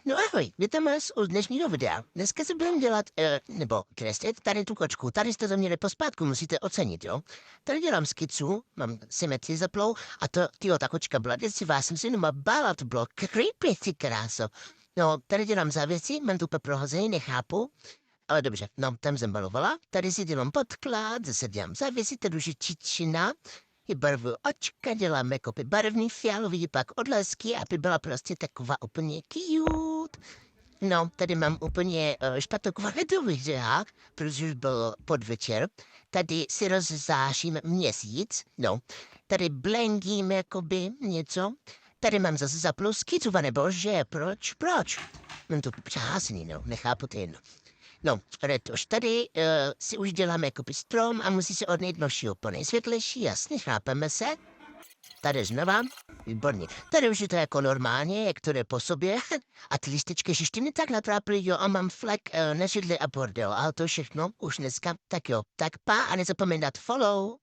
No ahoj, vítám vás u dnešního videa. Dneska se budeme dělat, nebo kreslit tady tu kočku. Tady jste to měli pospátku, musíte ocenit, jo. Tady dělám skicu, mám symetrii zaplou a ta kočka byla děsivá, jsem si jenom bála, to bylo creepy, ty kráso. No, tady dělám závěsi, mám tu prohozený, nechápu. Ale dobře, no, tam jsem balovala, tady si dělám podklad, zase dělám závěsi, tady už je čičina, i barvu očka, dělám make barevný, fialový, pak odlesky, aby byla prostě taková úplně cute. No, tady mám úplně špatnou kvalitu videa, protože už byl podvečer. Tady si rozzáším měsíc, no. Tady blengím jakoby něco. Tady mám zase zaplusky, co bože, proč? Mám to přehásný, no, nechápu to jedno. No, retož tady si už děláme jakoby strom a musí se odnejít novší opony. Světlejší, jasně, chápeme se? Tady znova, výborně. Tady už je to jako normálně, jak to jde po sobě. A ty lističky ještě mě tak natrápily, jo, a mám flek na židli a bordel. Ale to všechno už dneska, tak jo. Tak pa a nezapomeň dát follow.